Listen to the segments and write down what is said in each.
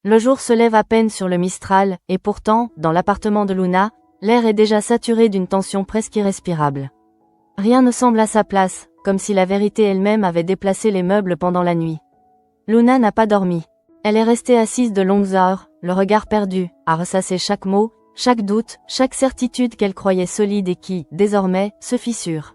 Le jour se lève à peine sur le Mistral, et pourtant, dans l'appartement de Luna, l'air est déjà saturé d'une tension presque irrespirable. Rien ne semble à sa place, comme si la vérité elle-même avait déplacé les meubles pendant la nuit. Luna n'a pas dormi. Elle est restée assise de longues heures, le regard perdu, à ressasser chaque mot, chaque doute, chaque certitude qu'elle croyait solide et qui, désormais, se fissure.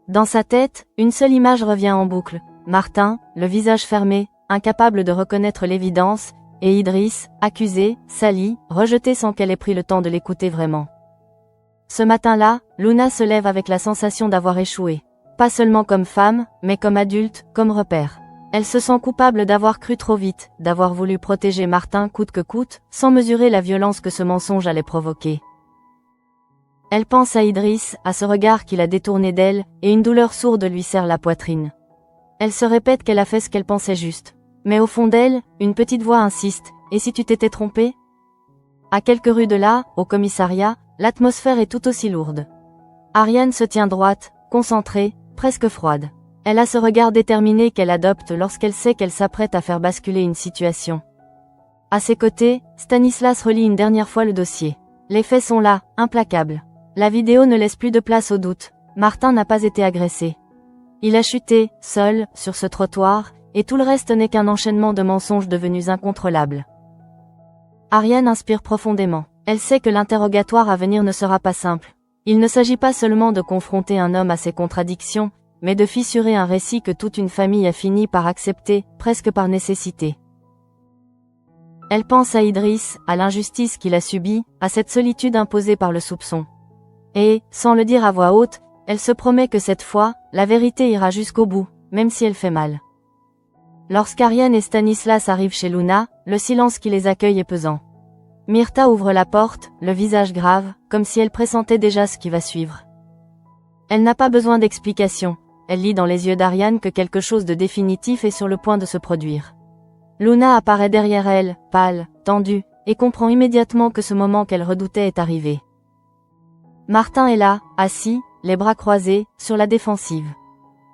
Dans sa tête, une seule image revient en boucle. Martin, le visage fermé, incapable de reconnaître l'évidence, et Idriss, accusé, sali, rejeté sans qu'elle ait pris le temps de l'écouter vraiment. Ce matin-là, Luna se lève avec la sensation d'avoir échoué. Pas seulement comme femme, mais comme adulte, comme repère. Elle se sent coupable d'avoir cru trop vite, d'avoir voulu protéger Martin coûte que coûte, sans mesurer la violence que ce mensonge allait provoquer. Elle pense à Idriss, à ce regard qu'il a détourné d'elle, et une douleur sourde lui serre la poitrine. Elle se répète qu'elle a fait ce qu'elle pensait juste. Mais au fond d'elle, une petite voix insiste, « Et si tu t'étais trompée ?» À quelques rues de là, au commissariat, l'atmosphère est tout aussi lourde. Ariane se tient droite, concentrée, presque froide. Elle a ce regard déterminé qu'elle adopte lorsqu'elle sait qu'elle s'apprête à faire basculer une situation. À ses côtés, Stanislas relit une dernière fois le dossier. Les faits sont là, implacables. La vidéo ne laisse plus de place au doute. Martin n'a pas été agressé. Il a chuté, seul, sur ce trottoir, et tout le reste n'est qu'un enchaînement de mensonges devenus incontrôlables. Ariane inspire profondément. Elle sait que l'interrogatoire à venir ne sera pas simple. Il ne s'agit pas seulement de confronter un homme à ses contradictions, mais de fissurer un récit que toute une famille a fini par accepter, presque par nécessité. Elle pense à Idriss, à l'injustice qu'il a subie, à cette solitude imposée par le soupçon. Et, sans le dire à voix haute, elle se promet que cette fois, la vérité ira jusqu'au bout, même si elle fait mal. Lorsqu'Ariane et Stanislas arrivent chez Luna, le silence qui les accueille est pesant. Myrtha ouvre la porte, le visage grave, comme si elle pressentait déjà ce qui va suivre. Elle n'a pas besoin d'explication, elle lit dans les yeux d'Ariane que quelque chose de définitif est sur le point de se produire. Luna apparaît derrière elle, pâle, tendue, et comprend immédiatement que ce moment qu'elle redoutait est arrivé. Martin est là, assis, les bras croisés, sur la défensive.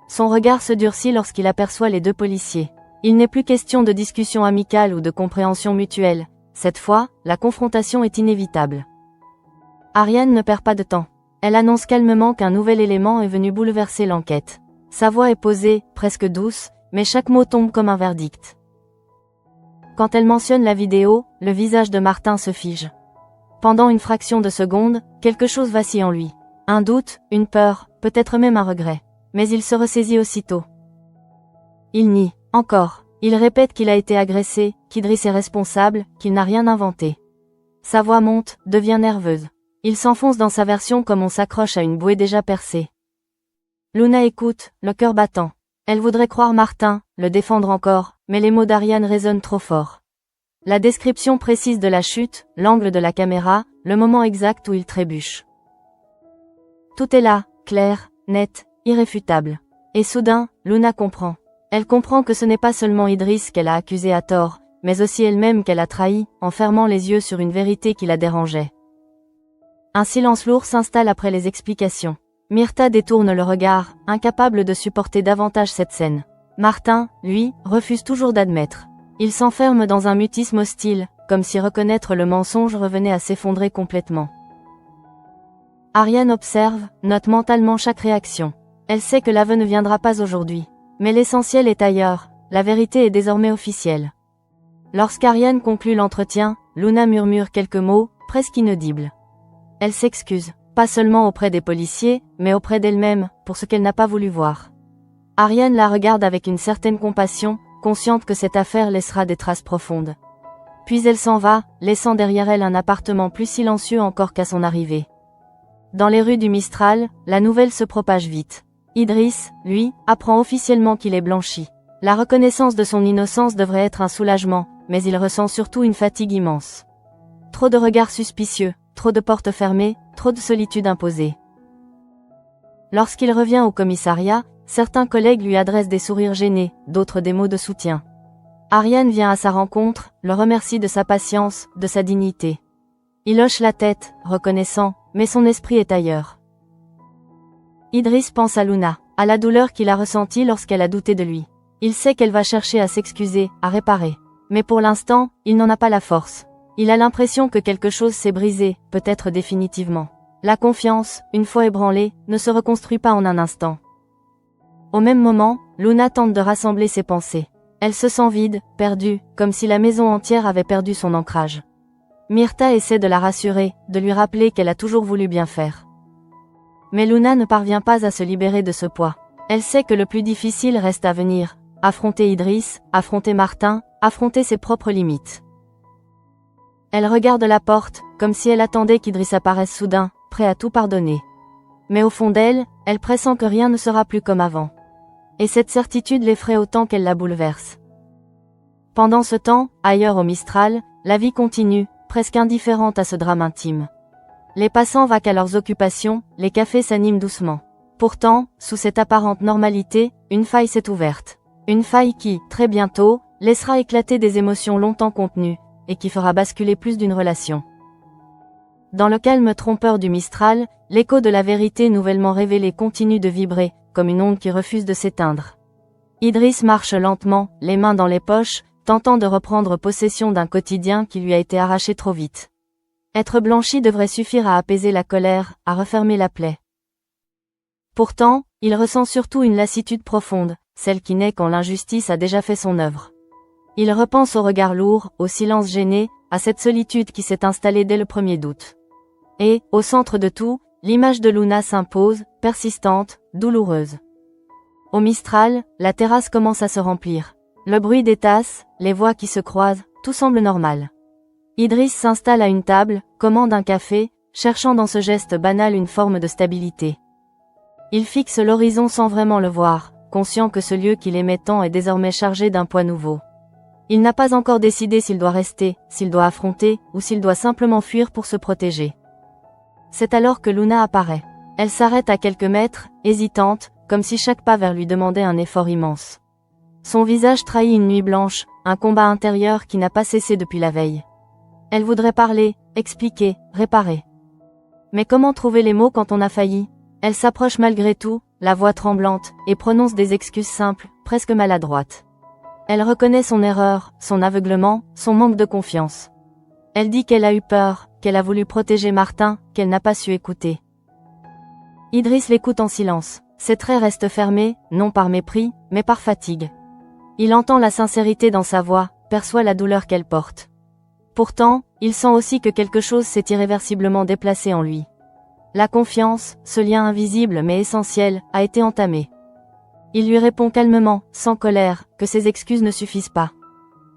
Son regard se durcit lorsqu'il aperçoit les deux policiers. Il n'est plus question de discussion amicale ou de compréhension mutuelle. Cette fois, la confrontation est inévitable. Ariane ne perd pas de temps. Elle annonce calmement qu'un nouvel élément est venu bouleverser l'enquête. Sa voix est posée, presque douce, mais chaque mot tombe comme un verdict. Quand elle mentionne la vidéo, le visage de Martin se fige. Pendant une fraction de seconde, quelque chose vacille en lui. Un doute, une peur, peut-être même un regret. Mais il se ressaisit aussitôt. Il nie. Encore. Il répète qu'il a été agressé, qu'Idriss est responsable, qu'il n'a rien inventé. Sa voix monte, devient nerveuse. Il s'enfonce dans sa version comme on s'accroche à une bouée déjà percée. Luna écoute, le cœur battant. Elle voudrait croire Martin, le défendre encore, mais les mots d'Ariane résonnent trop fort. La description précise de la chute, l'angle de la caméra, le moment exact où il trébuche. Tout est là, clair, net, irréfutable. Et soudain, Luna comprend. Elle comprend que ce n'est pas seulement Idriss qu'elle a accusé à tort, mais aussi elle-même qu'elle a trahi, en fermant les yeux sur une vérité qui la dérangeait. Un silence lourd s'installe après les explications. Myrtha détourne le regard, incapable de supporter davantage cette scène. Martin, lui, refuse toujours d'admettre. Il s'enferme dans un mutisme hostile, comme si reconnaître le mensonge revenait à s'effondrer complètement. Ariane observe, note mentalement chaque réaction. Elle sait que l'aveu ne viendra pas aujourd'hui. Mais l'essentiel est ailleurs, la vérité est désormais officielle. Lorsqu'Ariane conclut l'entretien, Luna murmure quelques mots, presque inaudibles. Elle s'excuse, pas seulement auprès des policiers, mais auprès d'elle-même, pour ce qu'elle n'a pas voulu voir. Ariane la regarde avec une certaine compassion, consciente que cette affaire laissera des traces profondes. Puis elle s'en va, laissant derrière elle un appartement plus silencieux encore qu'à son arrivée. Dans les rues du Mistral, la nouvelle se propage vite. Idriss, lui, apprend officiellement qu'il est blanchi. La reconnaissance de son innocence devrait être un soulagement, mais il ressent surtout une fatigue immense. Trop de regards suspicieux, trop de portes fermées, trop de solitude imposée. Lorsqu'il revient au commissariat, certains collègues lui adressent des sourires gênés, d'autres des mots de soutien. Ariane vient à sa rencontre, le remercie de sa patience, de sa dignité. Il hoche la tête, reconnaissant, mais son esprit est ailleurs. Idriss pense à Luna, à la douleur qu'il a ressentie lorsqu'elle a douté de lui. Il sait qu'elle va chercher à s'excuser, à réparer. Mais pour l'instant, il n'en a pas la force. Il a l'impression que quelque chose s'est brisé, peut-être définitivement. La confiance, une fois ébranlée, ne se reconstruit pas en un instant. Au même moment, Luna tente de rassembler ses pensées. Elle se sent vide, perdue, comme si la maison entière avait perdu son ancrage. Myrtha essaie de la rassurer, de lui rappeler qu'elle a toujours voulu bien faire. Mais Luna ne parvient pas à se libérer de ce poids. Elle sait que le plus difficile reste à venir. Affronter Idriss, affronter Martin, affronter ses propres limites. Elle regarde la porte, comme si elle attendait qu'Idriss apparaisse soudain, prêt à tout pardonner. Mais au fond d'elle, elle pressent que rien ne sera plus comme avant. Et cette certitude l'effraie autant qu'elle la bouleverse. Pendant ce temps, ailleurs au Mistral, la vie continue, presque indifférente à ce drame intime. Les passants vaquent à leurs occupations, les cafés s'animent doucement. Pourtant, sous cette apparente normalité, une faille s'est ouverte. Une faille qui, très bientôt, laissera éclater des émotions longtemps contenues, et qui fera basculer plus d'une relation. Dans le calme trompeur du Mistral, l'écho de la vérité nouvellement révélée continue de vibrer, comme une onde qui refuse de s'éteindre. Idriss marche lentement, les mains dans les poches, tentant de reprendre possession d'un quotidien qui lui a été arraché trop vite. Être blanchi devrait suffire à apaiser la colère, à refermer la plaie. Pourtant, il ressent surtout une lassitude profonde, celle qui naît quand l'injustice a déjà fait son œuvre. Il repense au regard lourd, au silence gêné, à cette solitude qui s'est installée dès le premier doute. Et, au centre de tout, l'image de Luna s'impose, persistante, douloureuse. Au Mistral, la terrasse commence à se remplir. Le bruit des tasses, les voix qui se croisent, tout semble normal. Idriss s'installe à une table, commande un café, cherchant dans ce geste banal une forme de stabilité. Il fixe l'horizon sans vraiment le voir, conscient que ce lieu qu'il aimait tant est désormais chargé d'un poids nouveau. Il n'a pas encore décidé s'il doit rester, s'il doit affronter, ou s'il doit simplement fuir pour se protéger. C'est alors que Luna apparaît. Elle s'arrête à quelques mètres, hésitante, comme si chaque pas vers lui demandait un effort immense. Son visage trahit une nuit blanche, un combat intérieur qui n'a pas cessé depuis la veille. Elle voudrait parler, expliquer, réparer. Mais comment trouver les mots quand on a failli? Elle s'approche malgré tout, la voix tremblante, et prononce des excuses simples, presque maladroites. Elle reconnaît son erreur, son aveuglement, son manque de confiance. Elle dit qu'elle a eu peur, qu'elle a voulu protéger Martin, qu'elle n'a pas su écouter. Idriss l'écoute en silence. Ses traits restent fermés, non par mépris, mais par fatigue. Il entend la sincérité dans sa voix, perçoit la douleur qu'elle porte. Pourtant, il sent aussi que quelque chose s'est irréversiblement déplacé en lui. La confiance, ce lien invisible mais essentiel, a été entamé. Il lui répond calmement, sans colère, que ses excuses ne suffisent pas.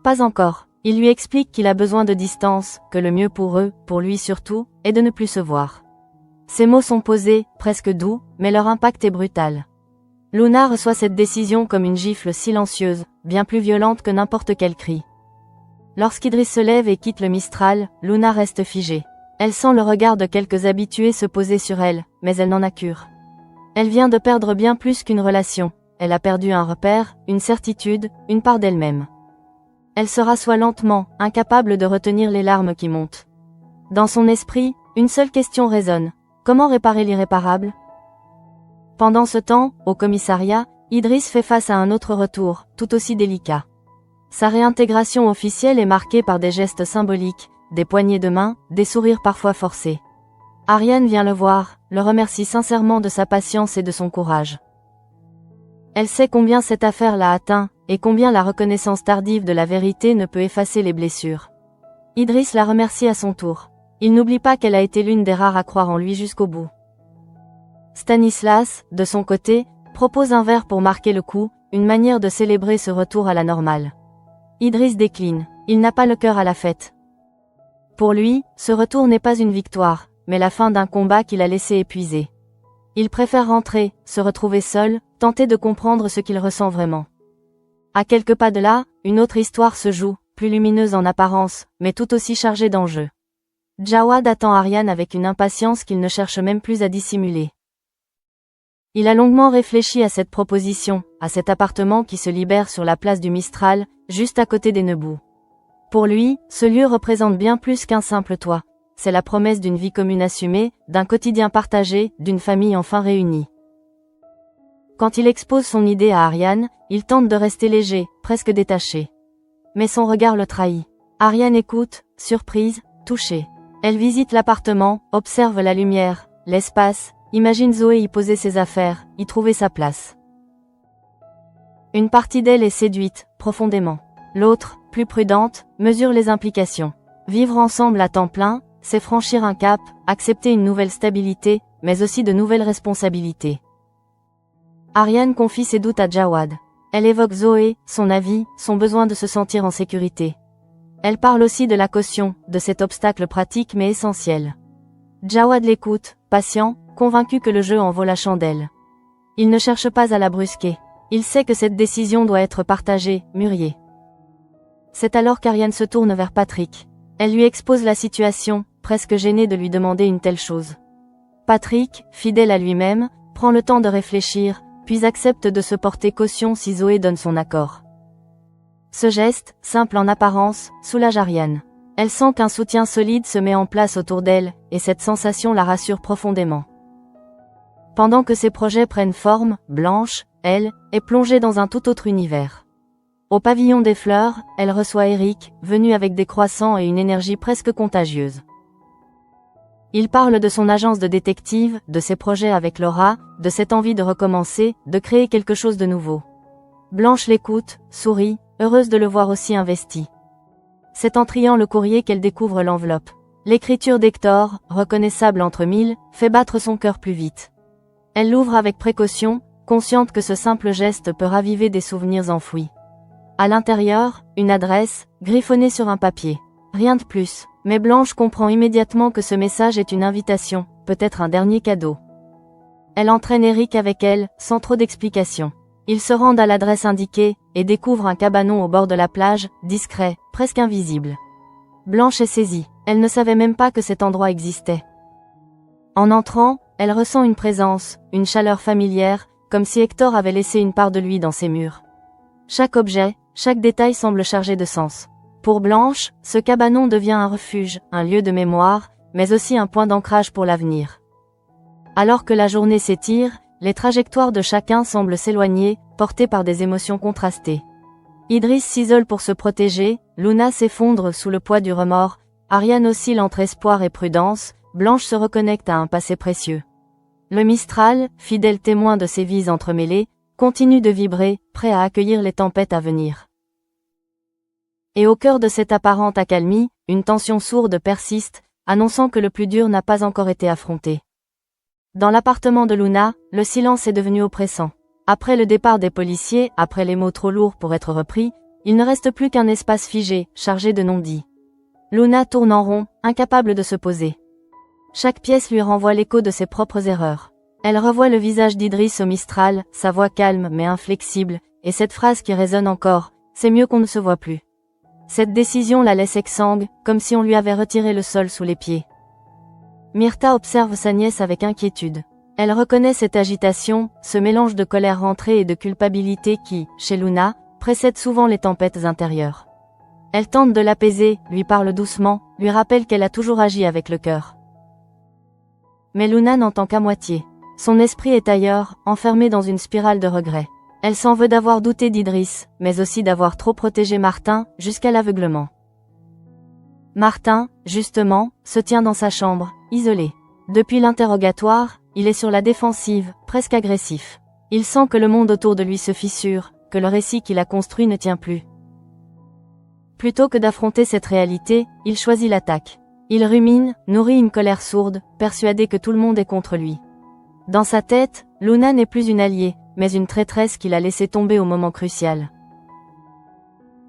Pas encore. Il lui explique qu'il a besoin de distance, que le mieux pour eux, pour lui surtout, est de ne plus se voir. Ces mots sont posés, presque doux, mais leur impact est brutal. Luna reçoit cette décision comme une gifle silencieuse, bien plus violente que n'importe quel cri. Lorsqu'Idriss se lève et quitte le Mistral, Luna reste figée. Elle sent le regard de quelques habitués se poser sur elle, mais elle n'en a cure. Elle vient de perdre bien plus qu'une relation. Elle a perdu un repère, une certitude, une part d'elle-même. Elle se rassoit lentement, incapable de retenir les larmes qui montent. Dans son esprit, une seule question résonne. Comment réparer l'irréparable? Pendant ce temps, au commissariat, Idriss fait face à un autre retour, tout aussi délicat. Sa réintégration officielle est marquée par des gestes symboliques, des poignées de main, des sourires parfois forcés. Ariane vient le voir, le remercie sincèrement de sa patience et de son courage. Elle sait combien cette affaire l'a atteint, et combien la reconnaissance tardive de la vérité ne peut effacer les blessures. Idriss la remercie à son tour. Il n'oublie pas qu'elle a été l'une des rares à croire en lui jusqu'au bout. Stanislas, de son côté, propose un verre pour marquer le coup, une manière de célébrer ce retour à la normale. Idriss décline. Il n'a pas le cœur à la fête. Pour lui, ce retour n'est pas une victoire, mais la fin d'un combat qu'il a laissé épuisé. Il préfère rentrer, se retrouver seul, tenter de comprendre ce qu'il ressent vraiment. À quelques pas de là, une autre histoire se joue, plus lumineuse en apparence, mais tout aussi chargée d'enjeux. Jawad attend Ariane avec une impatience qu'il ne cherche même plus à dissimuler. Il a longuement réfléchi à cette proposition, à cet appartement qui se libère sur la place du Mistral, juste à côté des Nebous. Pour lui, ce lieu représente bien plus qu'un simple toit. C'est la promesse d'une vie commune assumée, d'un quotidien partagé, d'une famille enfin réunie. Quand il expose son idée à Ariane, il tente de rester léger, presque détaché. Mais son regard le trahit. Ariane écoute, surprise, touchée. Elle visite l'appartement, observe la lumière, l'espace, imagine Zoé y poser ses affaires, y trouver sa place. Une partie d'elle est séduite, profondément. L'autre, plus prudente, mesure les implications. Vivre ensemble à temps plein, c'est franchir un cap, accepter une nouvelle stabilité, mais aussi de nouvelles responsabilités. Ariane confie ses doutes à Jawad. Elle évoque Zoé, son avis, son besoin de se sentir en sécurité. Elle parle aussi de la caution, de cet obstacle pratique mais essentiel. Jawad l'écoute, patient, convaincu que le jeu en vaut la chandelle. Il ne cherche pas à la brusquer. Il sait que cette décision doit être partagée, mûriée. C'est alors qu'Ariane se tourne vers Patrick. Elle lui expose la situation, presque gênée de lui demander une telle chose. Patrick, fidèle à lui-même, prend le temps de réfléchir, puis accepte de se porter caution si Zoé donne son accord. Ce geste, simple en apparence, soulage Ariane. Elle sent qu'un soutien solide se met en place autour d'elle, et cette sensation la rassure profondément. Pendant que ses projets prennent forme, Blanche, elle, est plongée dans un tout autre univers. Au pavillon des fleurs, elle reçoit Eric, venu avec des croissants et une énergie presque contagieuse. Il parle de son agence de détective, de ses projets avec Laura, de cette envie de recommencer, de créer quelque chose de nouveau. Blanche l'écoute, sourit, heureuse de le voir aussi investi. C'est en triant le courrier qu'elle découvre l'enveloppe. L'écriture d'Hector, reconnaissable entre mille, fait battre son cœur plus vite. Elle l'ouvre avec précaution, consciente que ce simple geste peut raviver des souvenirs enfouis. À l'intérieur, une adresse, griffonnée sur un papier. Rien de plus, mais Blanche comprend immédiatement que ce message est une invitation, peut-être un dernier cadeau. Elle entraîne Eric avec elle, sans trop d'explications. Ils se rendent à l'adresse indiquée, et découvrent un cabanon au bord de la plage, discret, presque invisible. Blanche est saisie, elle ne savait même pas que cet endroit existait. En entrant, elle ressent une présence, une chaleur familière, comme si Hector avait laissé une part de lui dans ses murs. Chaque objet, chaque détail semble chargé de sens. Pour Blanche, ce cabanon devient un refuge, un lieu de mémoire, mais aussi un point d'ancrage pour l'avenir. Alors que la journée s'étire, les trajectoires de chacun semblent s'éloigner, portées par des émotions contrastées. Idriss s'isole pour se protéger, Luna s'effondre sous le poids du remords, Ariane oscille entre espoir et prudence, Blanche se reconnecte à un passé précieux. Le Mistral, fidèle témoin de ses vies entremêlées, continue de vibrer, prêt à accueillir les tempêtes à venir. Et au cœur de cette apparente accalmie, une tension sourde persiste, annonçant que le plus dur n'a pas encore été affronté. Dans l'appartement de Luna, le silence est devenu oppressant. Après le départ des policiers, après les mots trop lourds pour être repris, il ne reste plus qu'un espace figé, chargé de non-dits. Luna tourne en rond, incapable de se poser. Chaque pièce lui renvoie l'écho de ses propres erreurs. Elle revoit le visage d'Idriss au Mistral, sa voix calme mais inflexible, et cette phrase qui résonne encore, « C'est mieux qu'on ne se voit plus ». Cette décision la laisse exsangue, comme si on lui avait retiré le sol sous les pieds. Myrtha observe sa nièce avec inquiétude. Elle reconnaît cette agitation, ce mélange de colère rentrée et de culpabilité qui, chez Luna, précède souvent les tempêtes intérieures. Elle tente de l'apaiser, lui parle doucement, lui rappelle qu'elle a toujours agi avec le cœur. Mais Luna n'entend qu'à moitié. Son esprit est ailleurs, enfermé dans une spirale de regrets. Elle s'en veut d'avoir douté d'Idriss, mais aussi d'avoir trop protégé Martin, jusqu'à l'aveuglement. Martin, justement, se tient dans sa chambre, isolé. Depuis l'interrogatoire, il est sur la défensive, presque agressif. Il sent que le monde autour de lui se fissure, que le récit qu'il a construit ne tient plus. Plutôt que d'affronter cette réalité, il choisit l'attaque. Il rumine, nourrit une colère sourde, persuadé que tout le monde est contre lui. Dans sa tête, Luna n'est plus une alliée, mais une traîtresse qu'il a laissé tomber au moment crucial.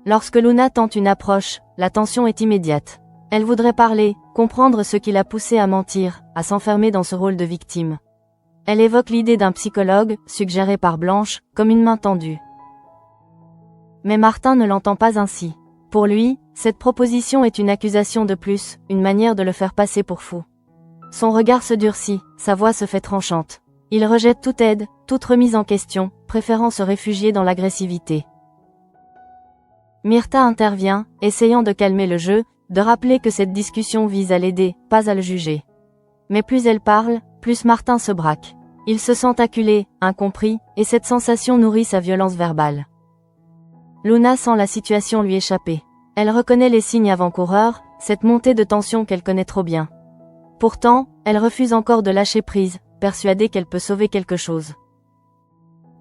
Lorsque Luna tente une approche, la tension est immédiate. Elle voudrait parler, comprendre ce qui l'a poussée à mentir, à s'enfermer dans ce rôle de victime. Elle évoque l'idée d'un psychologue, suggéré par Blanche, comme une main tendue. Mais Martin ne l'entend pas ainsi. Pour lui, cette proposition est une accusation de plus, une manière de le faire passer pour fou. Son regard se durcit, sa voix se fait tranchante. Il rejette toute aide, toute remise en question, préférant se réfugier dans l'agressivité. Myrtha intervient, essayant de calmer le jeu, de rappeler que cette discussion vise à l'aider, pas à le juger. Mais plus elle parle, plus Martin se braque. Il se sent acculé, incompris, et cette sensation nourrit sa violence verbale. Luna sent la situation lui échapper. Elle reconnaît les signes avant-coureurs, cette montée de tension qu'elle connaît trop bien. Pourtant, elle refuse encore de lâcher prise, persuadée qu'elle peut sauver quelque chose.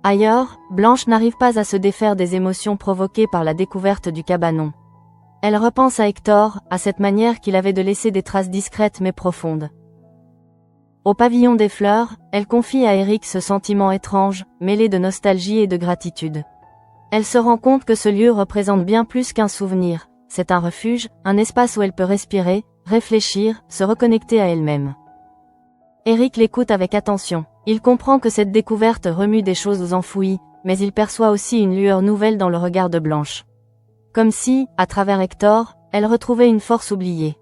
Ailleurs, Blanche n'arrive pas à se défaire des émotions provoquées par la découverte du cabanon. Elle repense à Hector, à cette manière qu'il avait de laisser des traces discrètes mais profondes. Au pavillon des fleurs, elle confie à Eric ce sentiment étrange, mêlé de nostalgie et de gratitude. Elle se rend compte que ce lieu représente bien plus qu'un souvenir, c'est un refuge, un espace où elle peut respirer, réfléchir, se reconnecter à elle-même. Eric l'écoute avec attention. Il comprend que cette découverte remue des choses enfouies, mais il perçoit aussi une lueur nouvelle dans le regard de Blanche. Comme si, à travers Hector, elle retrouvait une force oubliée.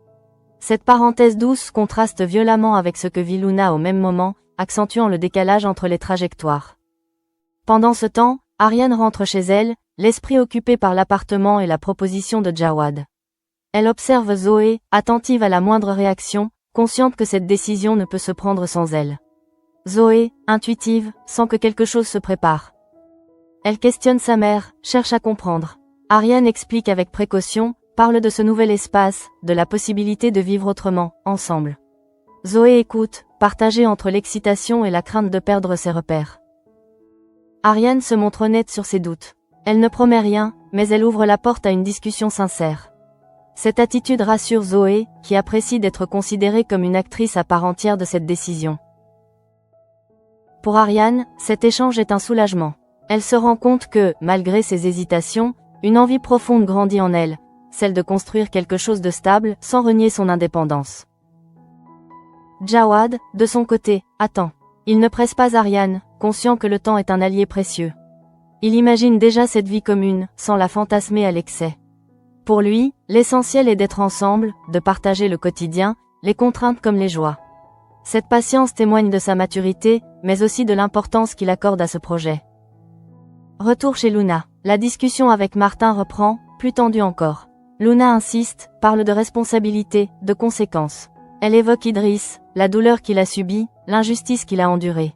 Cette parenthèse douce contraste violemment avec ce que vit Luna au même moment, accentuant le décalage entre les trajectoires. Pendant ce temps, Ariane rentre chez elle, l'esprit occupé par l'appartement et la proposition de Jawad. Elle observe Zoé, attentive à la moindre réaction, consciente que cette décision ne peut se prendre sans elle. Zoé, intuitive, sent que quelque chose se prépare. Elle questionne sa mère, cherche à comprendre. Ariane explique avec précaution, parle de ce nouvel espace, de la possibilité de vivre autrement, ensemble. Zoé écoute, partagée entre l'excitation et la crainte de perdre ses repères. Ariane se montre honnête sur ses doutes. Elle ne promet rien, mais elle ouvre la porte à une discussion sincère. Cette attitude rassure Zoé, qui apprécie d'être considérée comme une actrice à part entière de cette décision. Pour Ariane, cet échange est un soulagement. Elle se rend compte que, malgré ses hésitations, une envie profonde grandit en elle, celle de construire quelque chose de stable, sans renier son indépendance. Jawad, de son côté, attend. Il ne presse pas Ariane, conscient que le temps est un allié précieux. Il imagine déjà cette vie commune, sans la fantasmer à l'excès. Pour lui, l'essentiel est d'être ensemble, de partager le quotidien, les contraintes comme les joies. Cette patience témoigne de sa maturité, mais aussi de l'importance qu'il accorde à ce projet. Retour chez Luna. La discussion avec Martin reprend, plus tendue encore. Luna insiste, parle de responsabilité, de conséquences. Elle évoque Idriss, la douleur qu'il a subie, l'injustice qu'il a endurée.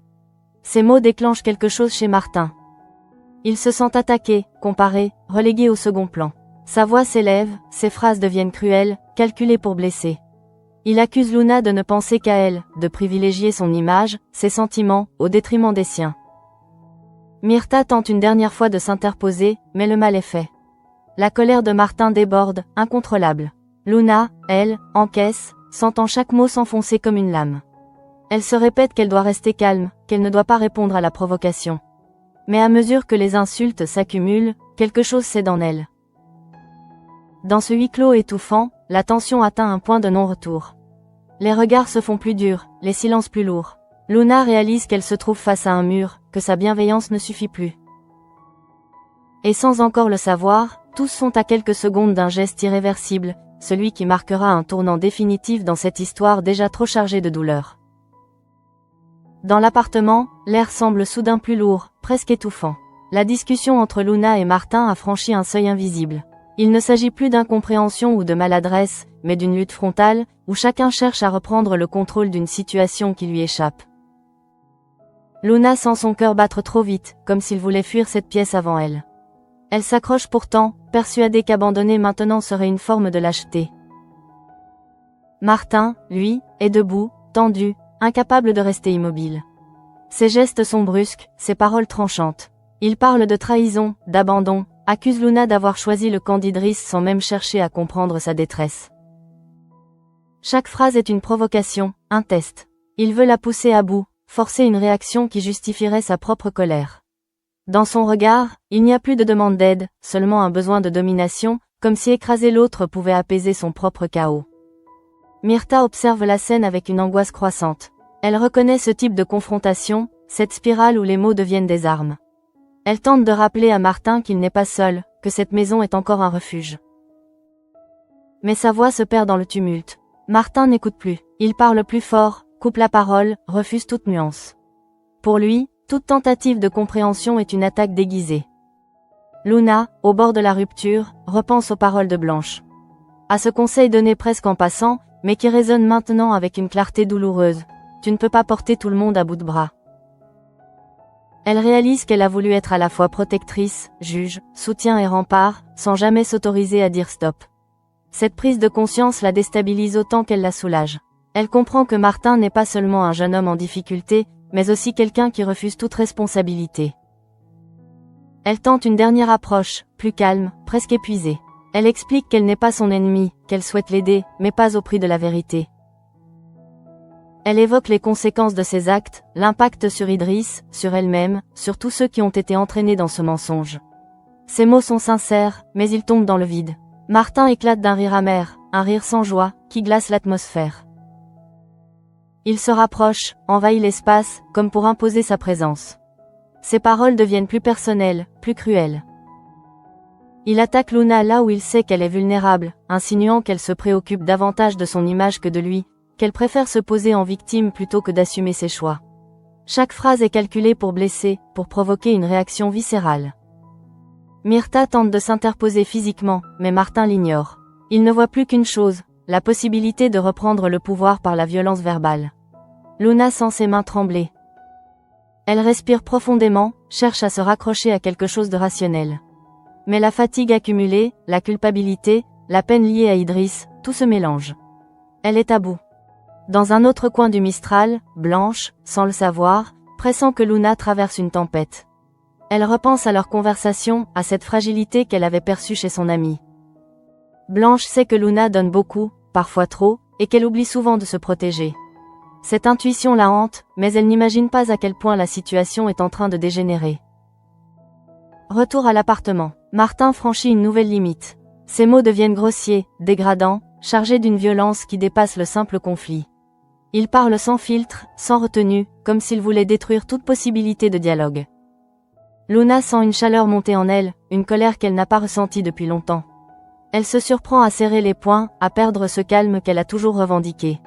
Ces mots déclenchent quelque chose chez Martin. Il se sent attaqué, comparé, relégué au second plan. Sa voix s'élève, ses phrases deviennent cruelles, calculées pour blesser. Il accuse Luna de ne penser qu'à elle, de privilégier son image, ses sentiments, au détriment des siens. Myrtha tente une dernière fois de s'interposer, mais le mal est fait. La colère de Martin déborde, incontrôlable. Luna, elle, encaisse, sentant chaque mot s'enfoncer comme une lame. Elle se répète qu'elle doit rester calme, qu'elle ne doit pas répondre à la provocation. Mais à mesure que les insultes s'accumulent, quelque chose cède en elle. Dans ce huis clos étouffant, la tension atteint un point de non-retour. Les regards se font plus durs, les silences plus lourds. Luna réalise qu'elle se trouve face à un mur, que sa bienveillance ne suffit plus. Et sans encore le savoir, tous sont à quelques secondes d'un geste irréversible, celui qui marquera un tournant définitif dans cette histoire déjà trop chargée de douleur. Dans l'appartement, l'air semble soudain plus lourd, presque étouffant. La discussion entre Luna et Martin a franchi un seuil invisible. Il ne s'agit plus d'incompréhension ou de maladresse, mais d'une lutte frontale, où chacun cherche à reprendre le contrôle d'une situation qui lui échappe. Luna sent son cœur battre trop vite, comme s'il voulait fuir cette pièce avant elle. Elle s'accroche pourtant, persuadée qu'abandonner maintenant serait une forme de lâcheté. Martin, lui, est debout, tendu, incapable de rester immobile. Ses gestes sont brusques, ses paroles tranchantes. Il parle de trahison, d'abandon, accuse Luna d'avoir choisi le camp d'Idriss sans même chercher à comprendre sa détresse. Chaque phrase est une provocation, un test. Il veut la pousser à bout, forcer une réaction qui justifierait sa propre colère. Dans son regard, il n'y a plus de demande d'aide, seulement un besoin de domination, comme si écraser l'autre pouvait apaiser son propre chaos. Myrtha observe la scène avec une angoisse croissante. Elle reconnaît ce type de confrontation, cette spirale où les mots deviennent des armes. Elle tente de rappeler à Martin qu'il n'est pas seul, que cette maison est encore un refuge. Mais sa voix se perd dans le tumulte. Martin n'écoute plus. Il parle plus fort, coupe la parole, refuse toute nuance. Pour lui, toute tentative de compréhension est une attaque déguisée. Luna, au bord de la rupture, repense aux paroles de Blanche. À ce conseil donné presque en passant, mais qui résonne maintenant avec une clarté douloureuse. Tu ne peux pas porter tout le monde à bout de bras. Elle réalise qu'elle a voulu être à la fois protectrice, juge, soutien et rempart, sans jamais s'autoriser à dire stop. Cette prise de conscience la déstabilise autant qu'elle la soulage. Elle comprend que Martin n'est pas seulement un jeune homme en difficulté, mais aussi quelqu'un qui refuse toute responsabilité. Elle tente une dernière approche, plus calme, presque épuisée. Elle explique qu'elle n'est pas son ennemi, qu'elle souhaite l'aider, mais pas au prix de la vérité. Elle évoque les conséquences de ses actes, l'impact sur Idriss, sur elle-même, sur tous ceux qui ont été entraînés dans ce mensonge. Ses mots sont sincères, mais ils tombent dans le vide. Martin éclate d'un rire amer, un rire sans joie, qui glace l'atmosphère. Il se rapproche, envahit l'espace, comme pour imposer sa présence. Ses paroles deviennent plus personnelles, plus cruelles. Il attaque Luna là où il sait qu'elle est vulnérable, insinuant qu'elle se préoccupe davantage de son image que de lui, qu'elle préfère se poser en victime plutôt que d'assumer ses choix. Chaque phrase est calculée pour blesser, pour provoquer une réaction viscérale. Myrtha tente de s'interposer physiquement, mais Martin l'ignore. Il ne voit plus qu'une chose, la possibilité de reprendre le pouvoir par la violence verbale. Luna sent ses mains trembler. Elle respire profondément, cherche à se raccrocher à quelque chose de rationnel. Mais la fatigue accumulée, la culpabilité, la peine liée à Idriss, tout se mélange. Elle est à bout. Dans un autre coin du Mistral, Blanche, sans le savoir, pressent que Luna traverse une tempête. Elle repense à leur conversation, à cette fragilité qu'elle avait perçue chez son amie. Blanche sait que Luna donne beaucoup, parfois trop, et qu'elle oublie souvent de se protéger. Cette intuition la hante, mais elle n'imagine pas à quel point la situation est en train de dégénérer. Retour à l'appartement. Martin franchit une nouvelle limite. Ses mots deviennent grossiers, dégradants, chargés d'une violence qui dépasse le simple conflit. Il parle sans filtre, sans retenue, comme s'il voulait détruire toute possibilité de dialogue. Luna sent une chaleur monter en elle, une colère qu'elle n'a pas ressentie depuis longtemps. Elle se surprend à serrer les poings, à perdre ce calme qu'elle a toujours revendiqué.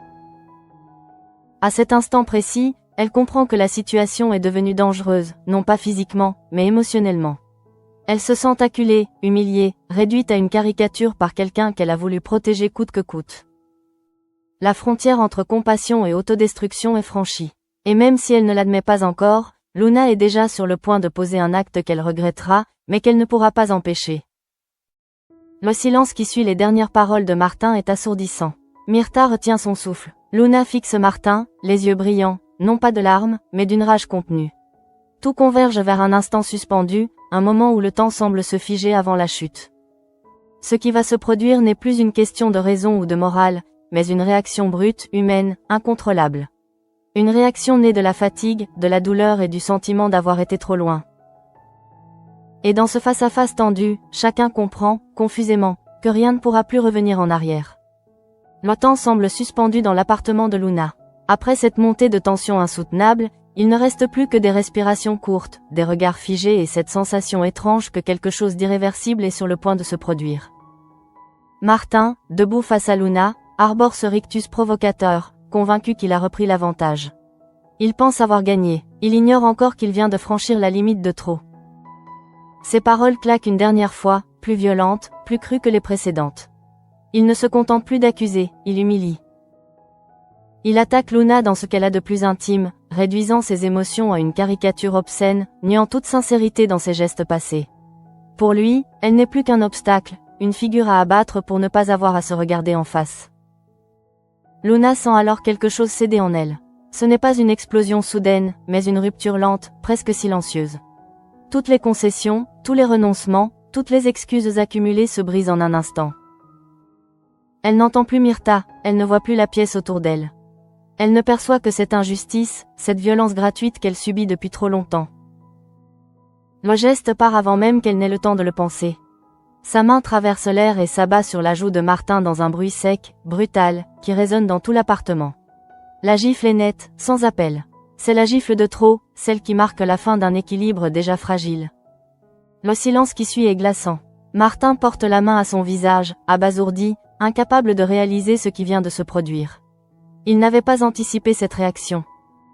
À cet instant précis, elle comprend que la situation est devenue dangereuse, non pas physiquement, mais émotionnellement. Elle se sent acculée, humiliée, réduite à une caricature par quelqu'un qu'elle a voulu protéger coûte que coûte. La frontière entre compassion et autodestruction est franchie. Et même si elle ne l'admet pas encore, Luna est déjà sur le point de poser un acte qu'elle regrettera, mais qu'elle ne pourra pas empêcher. Le silence qui suit les dernières paroles de Martin est assourdissant. Myrtha retient son souffle. Luna fixe Martin, les yeux brillants, non pas de larmes, mais d'une rage contenue. Tout converge vers un instant suspendu, un moment où le temps semble se figer avant la chute. Ce qui va se produire n'est plus une question de raison ou de morale, mais une réaction brute, humaine, incontrôlable. Une réaction née de la fatigue, de la douleur et du sentiment d'avoir été trop loin. Et dans ce face-à-face tendu, chacun comprend, confusément, que rien ne pourra plus revenir en arrière. Le temps semble suspendu dans l'appartement de Luna. Après cette montée de tension insoutenable, il ne reste plus que des respirations courtes, des regards figés et cette sensation étrange que quelque chose d'irréversible est sur le point de se produire. Martin, debout face à Luna, arbore ce rictus provocateur, convaincu qu'il a repris l'avantage. Il pense avoir gagné, il ignore encore qu'il vient de franchir la limite de trop. Ses paroles claquent une dernière fois, plus violentes, plus crues que les précédentes. Il ne se contente plus d'accuser, il humilie. Il attaque Luna dans ce qu'elle a de plus intime, réduisant ses émotions à une caricature obscène, niant toute sincérité dans ses gestes passés. Pour lui, elle n'est plus qu'un obstacle, une figure à abattre pour ne pas avoir à se regarder en face. Luna sent alors quelque chose céder en elle. Ce n'est pas une explosion soudaine, mais une rupture lente, presque silencieuse. Toutes les concessions, tous les renoncements, toutes les excuses accumulées se brisent en un instant. Elle n'entend plus Myrtha, elle ne voit plus la pièce autour d'elle. Elle ne perçoit que cette injustice, cette violence gratuite qu'elle subit depuis trop longtemps. Le geste part avant même qu'elle n'ait le temps de le penser. Sa main traverse l'air et s'abat sur la joue de Martin dans un bruit sec, brutal, qui résonne dans tout l'appartement. La gifle est nette, sans appel. C'est la gifle de trop, celle qui marque la fin d'un équilibre déjà fragile. Le silence qui suit est glaçant. Martin porte la main à son visage, abasourdi, incapable de réaliser ce qui vient de se produire. Il n'avait pas anticipé cette réaction.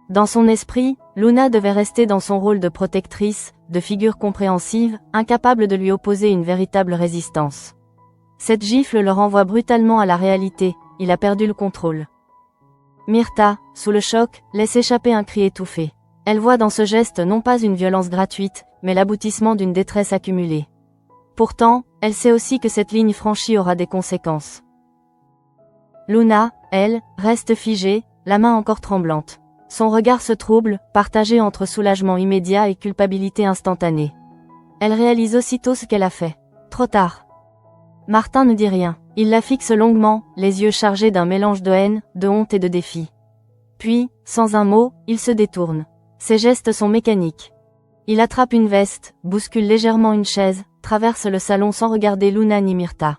Dans son esprit, Luna devait rester dans son rôle de protectrice, de figure compréhensive, incapable de lui opposer une véritable résistance. Cette gifle le renvoie brutalement à la réalité, il a perdu le contrôle. Myrtha, sous le choc, laisse échapper un cri étouffé. Elle voit dans ce geste non pas une violence gratuite, mais l'aboutissement d'une détresse accumulée. Pourtant, elle sait aussi que cette ligne franchie aura des conséquences. Luna, elle, reste figée, la main encore tremblante. Son regard se trouble, partagé entre soulagement immédiat et culpabilité instantanée. Elle réalise aussitôt ce qu'elle a fait. Trop tard. Martin ne dit rien. Il la fixe longuement, les yeux chargés d'un mélange de haine, de honte et de défi. Puis, sans un mot, il se détourne. Ses gestes sont mécaniques. Il attrape une veste, bouscule légèrement une chaise, traverse le salon sans regarder Luna ni Myrtha.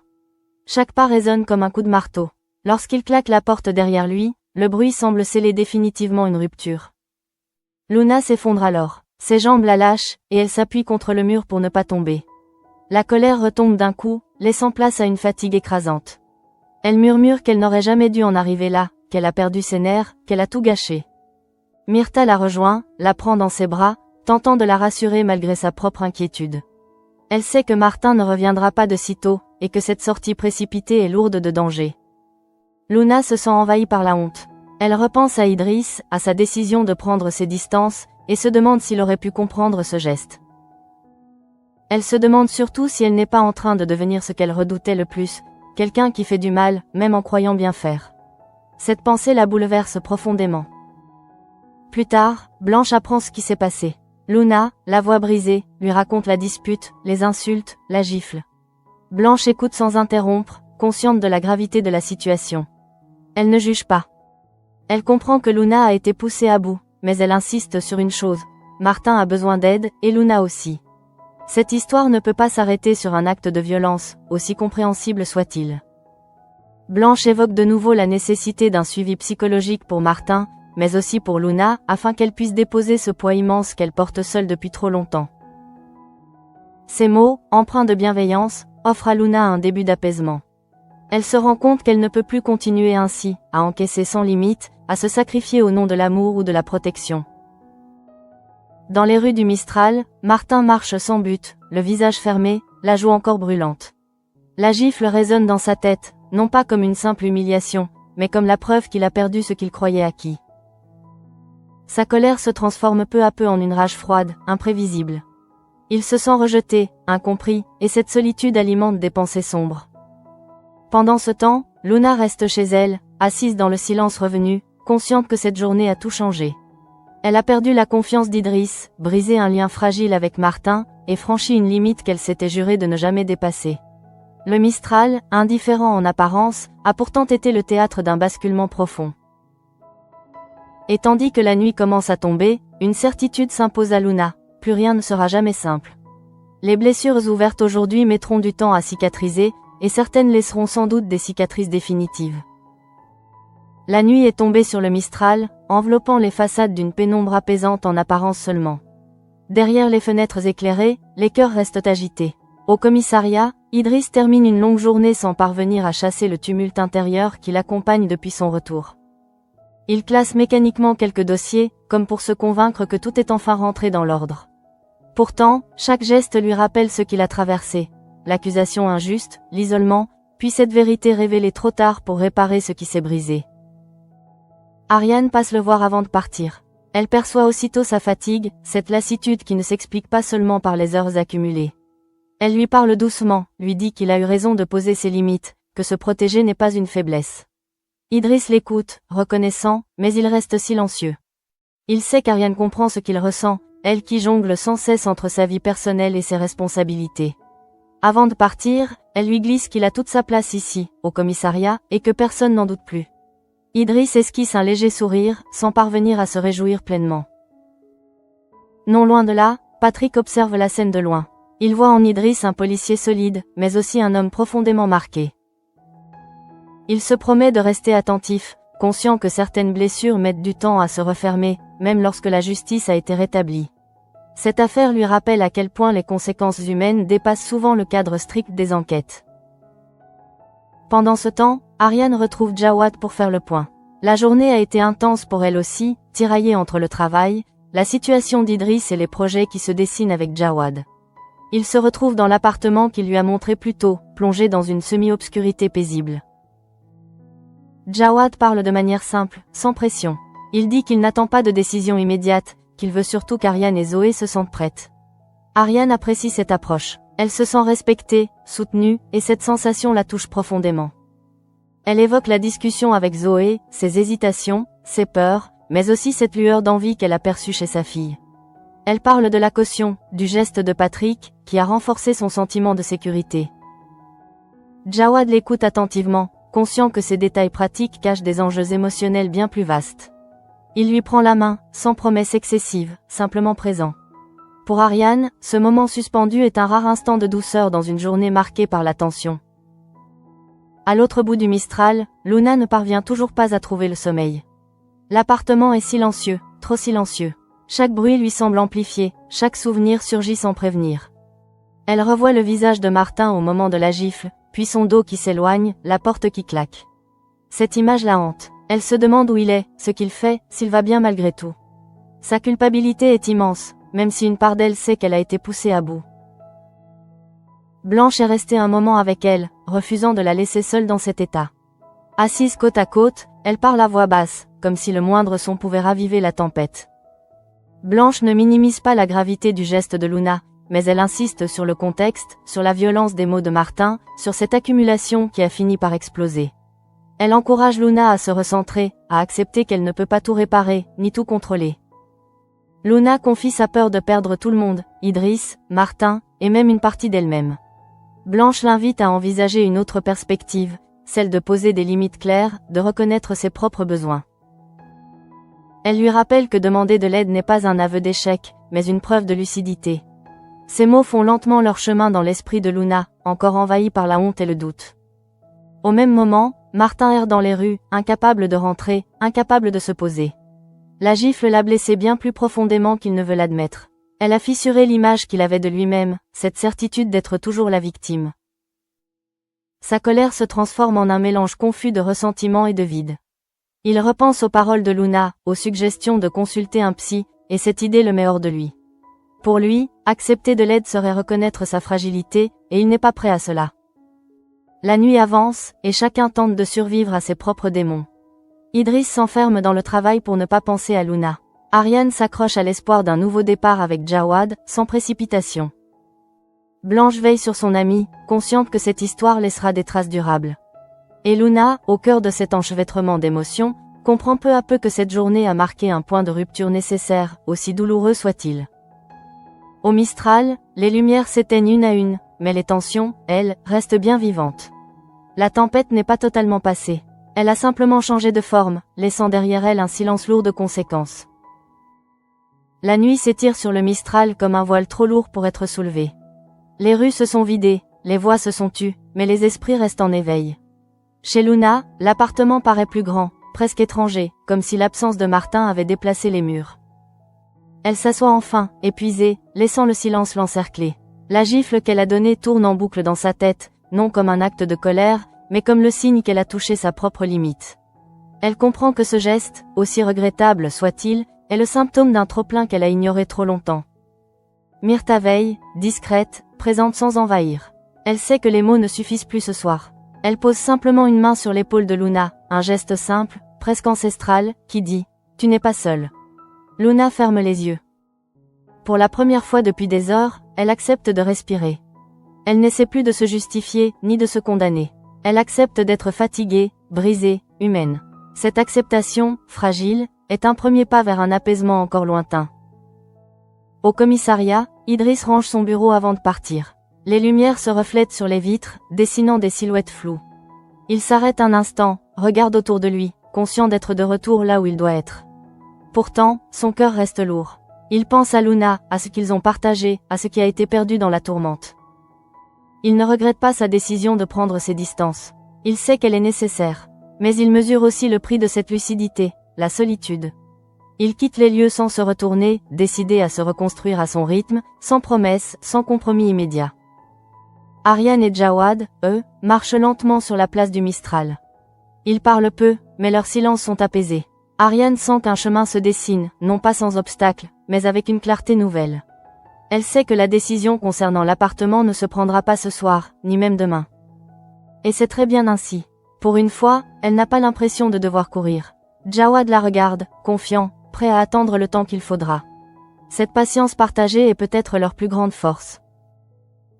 Chaque pas résonne comme un coup de marteau. Lorsqu'il claque la porte derrière lui, le bruit semble sceller définitivement une rupture. Luna s'effondre alors. Ses jambes la lâchent, et elle s'appuie contre le mur pour ne pas tomber. La colère retombe d'un coup, laissant place à une fatigue écrasante. Elle murmure qu'elle n'aurait jamais dû en arriver là, qu'elle a perdu ses nerfs, qu'elle a tout gâché. Myrtha la rejoint, la prend dans ses bras, tentant de la rassurer malgré sa propre inquiétude. Elle sait que Martin ne reviendra pas de sitôt, et que cette sortie précipitée est lourde de danger. Luna se sent envahie par la honte. Elle repense à Idriss, à sa décision de prendre ses distances, et se demande s'il aurait pu comprendre ce geste. Elle se demande surtout si elle n'est pas en train de devenir ce qu'elle redoutait le plus, quelqu'un qui fait du mal, même en croyant bien faire. Cette pensée la bouleverse profondément. Plus tard, Blanche apprend ce qui s'est passé. Luna, la voix brisée, lui raconte la dispute, les insultes, la gifle. Blanche écoute sans interrompre, consciente de la gravité de la situation. Elle ne juge pas. Elle comprend que Luna a été poussée à bout, mais elle insiste sur une chose. Martin a besoin d'aide, et Luna aussi. Cette histoire ne peut pas s'arrêter sur un acte de violence, aussi compréhensible soit-il. Blanche évoque de nouveau la nécessité d'un suivi psychologique pour Martin, mais aussi pour Luna, afin qu'elle puisse déposer ce poids immense qu'elle porte seule depuis trop longtemps. Ces mots, empreints de bienveillance, offrent à Luna un début d'apaisement. Elle se rend compte qu'elle ne peut plus continuer ainsi, à encaisser sans limite, à se sacrifier au nom de l'amour ou de la protection. Dans les rues du Mistral, Martin marche sans but, le visage fermé, la joue encore brûlante. La gifle résonne dans sa tête, non pas comme une simple humiliation, mais comme la preuve qu'il a perdu ce qu'il croyait acquis. Sa colère se transforme peu à peu en une rage froide, imprévisible. Il se sent rejeté, incompris, et cette solitude alimente des pensées sombres. Pendant ce temps, Luna reste chez elle, assise dans le silence revenu, consciente que cette journée a tout changé. Elle a perdu la confiance d'Idriss, brisé un lien fragile avec Martin, et franchi une limite qu'elle s'était juré de ne jamais dépasser. Le Mistral, indifférent en apparence, a pourtant été le théâtre d'un basculement profond. Et tandis que la nuit commence à tomber, une certitude s'impose à Luna, plus rien ne sera jamais simple. Les blessures ouvertes aujourd'hui mettront du temps à cicatriser, et certaines laisseront sans doute des cicatrices définitives. La nuit est tombée sur le Mistral, enveloppant les façades d'une pénombre apaisante en apparence seulement. Derrière les fenêtres éclairées, les cœurs restent agités. Au commissariat, Idriss termine une longue journée sans parvenir à chasser le tumulte intérieur qui l'accompagne depuis son retour. Il classe mécaniquement quelques dossiers, comme pour se convaincre que tout est enfin rentré dans l'ordre. Pourtant, chaque geste lui rappelle ce qu'il a traversé. L'accusation injuste, l'isolement, puis cette vérité révélée trop tard pour réparer ce qui s'est brisé. Ariane passe le voir avant de partir. Elle perçoit aussitôt sa fatigue, cette lassitude qui ne s'explique pas seulement par les heures accumulées. Elle lui parle doucement, lui dit qu'il a eu raison de poser ses limites, que se protéger n'est pas une faiblesse. Idriss l'écoute, reconnaissant, mais il reste silencieux. Il sait qu'Ariane comprend ce qu'il ressent, elle qui jongle sans cesse entre sa vie personnelle et ses responsabilités. Avant de partir, elle lui glisse qu'il a toute sa place ici, au commissariat, et que personne n'en doute plus. Idriss esquisse un léger sourire, sans parvenir à se réjouir pleinement. Non loin de là, Patrick observe la scène de loin. Il voit en Idriss un policier solide, mais aussi un homme profondément marqué. Il se promet de rester attentif, conscient que certaines blessures mettent du temps à se refermer, même lorsque la justice a été rétablie. Cette affaire lui rappelle à quel point les conséquences humaines dépassent souvent le cadre strict des enquêtes. Pendant ce temps, Ariane retrouve Jawad pour faire le point. La journée a été intense pour elle aussi, tiraillée entre le travail, la situation d'Idriss et les projets qui se dessinent avec Jawad. Il se retrouve dans l'appartement qu'il lui a montré plus tôt, plongé dans une semi-obscurité paisible. Jawad parle de manière simple, sans pression. Il dit qu'il n'attend pas de décision immédiate, qu'il veut surtout qu'Ariane et Zoé se sentent prêtes. Ariane apprécie cette approche. Elle se sent respectée, soutenue, et cette sensation la touche profondément. Elle évoque la discussion avec Zoé, ses hésitations, ses peurs, mais aussi cette lueur d'envie qu'elle a perçue chez sa fille. Elle parle de la caution, du geste de Patrick, qui a renforcé son sentiment de sécurité. Jawad l'écoute attentivement, conscient que ces détails pratiques cachent des enjeux émotionnels bien plus vastes. Il lui prend la main, sans promesse excessive, simplement présent. Pour Ariane, ce moment suspendu est un rare instant de douceur dans une journée marquée par la tension. À l'autre bout du Mistral, Luna ne parvient toujours pas à trouver le sommeil. L'appartement est silencieux, trop silencieux. Chaque bruit lui semble amplifié, chaque souvenir surgit sans prévenir. Elle revoit le visage de Martin au moment de la gifle, puis son dos qui s'éloigne, la porte qui claque. Cette image la hante. Elle se demande où il est, ce qu'il fait, s'il va bien malgré tout. Sa culpabilité est immense, même si une part d'elle sait qu'elle a été poussée à bout. Blanche est restée un moment avec elle, refusant de la laisser seule dans cet état. Assise côte à côte, elle parle à voix basse, comme si le moindre son pouvait raviver la tempête. Blanche ne minimise pas la gravité du geste de Luna, mais elle insiste sur le contexte, sur la violence des mots de Martin, sur cette accumulation qui a fini par exploser. Elle encourage Luna à se recentrer, à accepter qu'elle ne peut pas tout réparer, ni tout contrôler. Luna confie sa peur de perdre tout le monde, Idriss, Martin, et même une partie d'elle-même. Blanche l'invite à envisager une autre perspective, celle de poser des limites claires, de reconnaître ses propres besoins. Elle lui rappelle que demander de l'aide n'est pas un aveu d'échec, mais une preuve de lucidité. Ces mots font lentement leur chemin dans l'esprit de Luna, encore envahie par la honte et le doute. Au même moment, Martin erre dans les rues, incapable de rentrer, incapable de se poser. La gifle l'a blessé bien plus profondément qu'il ne veut l'admettre. Elle a fissuré l'image qu'il avait de lui-même, cette certitude d'être toujours la victime. Sa colère se transforme en un mélange confus de ressentiment et de vide. Il repense aux paroles de Luna, aux suggestions de consulter un psy, et cette idée le met hors de lui. Pour lui, accepter de l'aide serait reconnaître sa fragilité, et il n'est pas prêt à cela. La nuit avance, et chacun tente de survivre à ses propres démons. Idriss s'enferme dans le travail pour ne pas penser à Luna. Ariane s'accroche à l'espoir d'un nouveau départ avec Jawad, sans précipitation. Blanche veille sur son amie, consciente que cette histoire laissera des traces durables. Et Luna, au cœur de cet enchevêtrement d'émotions, comprend peu à peu que cette journée a marqué un point de rupture nécessaire, aussi douloureux soit-il. Au Mistral, les lumières s'éteignent une à une, mais les tensions, elles, restent bien vivantes. La tempête n'est pas totalement passée. Elle a simplement changé de forme, laissant derrière elle un silence lourd de conséquences. La nuit s'étire sur le Mistral comme un voile trop lourd pour être soulevé. Les rues se sont vidées, les voix se sont tues, mais les esprits restent en éveil. Chez Luna, l'appartement paraît plus grand, presque étranger, comme si l'absence de Martin avait déplacé les murs. Elle s'assoit enfin, épuisée, laissant le silence l'encercler. La gifle qu'elle a donnée tourne en boucle dans sa tête, non comme un acte de colère, mais comme le signe qu'elle a touché sa propre limite. Elle comprend que ce geste, aussi regrettable soit-il, est le symptôme d'un trop-plein qu'elle a ignoré trop longtemps. Myrtha veille, discrète, présente sans envahir. Elle sait que les mots ne suffisent plus ce soir. Elle pose simplement une main sur l'épaule de Luna, un geste simple, presque ancestral, qui dit « Tu n'es pas seule ». Luna ferme les yeux. Pour la première fois depuis des heures, elle accepte de respirer. Elle n'essaie plus de se justifier, ni de se condamner. Elle accepte d'être fatiguée, brisée, humaine. Cette acceptation, fragile, est un premier pas vers un apaisement encore lointain. Au commissariat, Idriss range son bureau avant de partir. Les lumières se reflètent sur les vitres, dessinant des silhouettes floues. Il s'arrête un instant, regarde autour de lui, conscient d'être de retour là où il doit être. Pourtant, son cœur reste lourd. Il pense à Luna, à ce qu'ils ont partagé, à ce qui a été perdu dans la tourmente. Il ne regrette pas sa décision de prendre ses distances. Il sait qu'elle est nécessaire. Mais il mesure aussi le prix de cette lucidité, la solitude. Il quitte les lieux sans se retourner, décidé à se reconstruire à son rythme, sans promesse, sans compromis immédiat. Ariane et Jawad, eux, marchent lentement sur la place du Mistral. Ils parlent peu, mais leurs silences sont apaisés. Ariane sent qu'un chemin se dessine, non pas sans obstacle, mais avec une clarté nouvelle. Elle sait que la décision concernant l'appartement ne se prendra pas ce soir, ni même demain. Et c'est très bien ainsi. Pour une fois, elle n'a pas l'impression de devoir courir. Jawad la regarde, confiant, prêt à attendre le temps qu'il faudra. Cette patience partagée est peut-être leur plus grande force.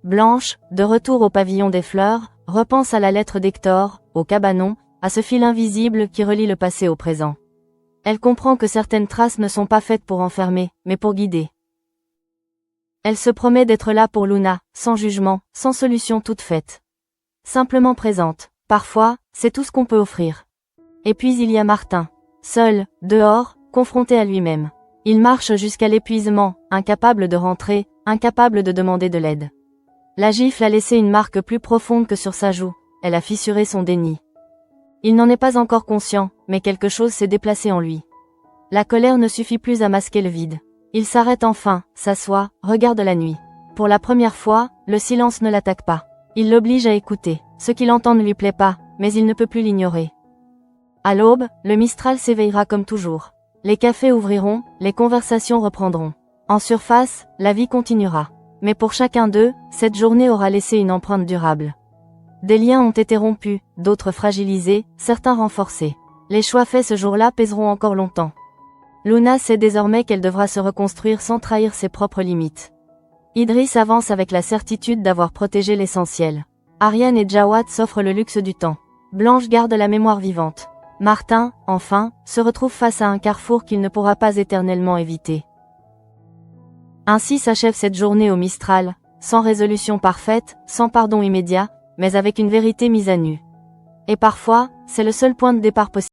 Blanche, de retour au pavillon des fleurs, repense à la lettre d'Hector, au cabanon, à ce fil invisible qui relie le passé au présent. Elle comprend que certaines traces ne sont pas faites pour enfermer, mais pour guider. Elle se promet d'être là pour Luna, sans jugement, sans solution toute faite. Simplement présente. Parfois, c'est tout ce qu'on peut offrir. Et puis il y a Martin. Seul, dehors, confronté à lui-même. Il marche jusqu'à l'épuisement, incapable de rentrer, incapable de demander de l'aide. La gifle a laissé une marque plus profonde que sur sa joue, elle a fissuré son déni. Il n'en est pas encore conscient, mais quelque chose s'est déplacé en lui. La colère ne suffit plus à masquer le vide. Il s'arrête enfin, s'assoit, regarde la nuit. Pour la première fois, le silence ne l'attaque pas. Il l'oblige à écouter. Ce qu'il entend ne lui plaît pas, mais il ne peut plus l'ignorer. À l'aube, le Mistral s'éveillera comme toujours. Les cafés ouvriront, les conversations reprendront. En surface, la vie continuera. Mais pour chacun d'eux, cette journée aura laissé une empreinte durable. Des liens ont été rompus, d'autres fragilisés, certains renforcés. Les choix faits ce jour-là pèseront encore longtemps. Luna sait désormais qu'elle devra se reconstruire sans trahir ses propres limites. Idriss avance avec la certitude d'avoir protégé l'essentiel. Ariane et Jawad s'offrent le luxe du temps. Blanche garde la mémoire vivante. Martin, enfin, se retrouve face à un carrefour qu'il ne pourra pas éternellement éviter. Ainsi s'achève cette journée au Mistral, sans résolution parfaite, sans pardon immédiat, mais avec une vérité mise à nu. Et parfois, c'est le seul point de départ possible.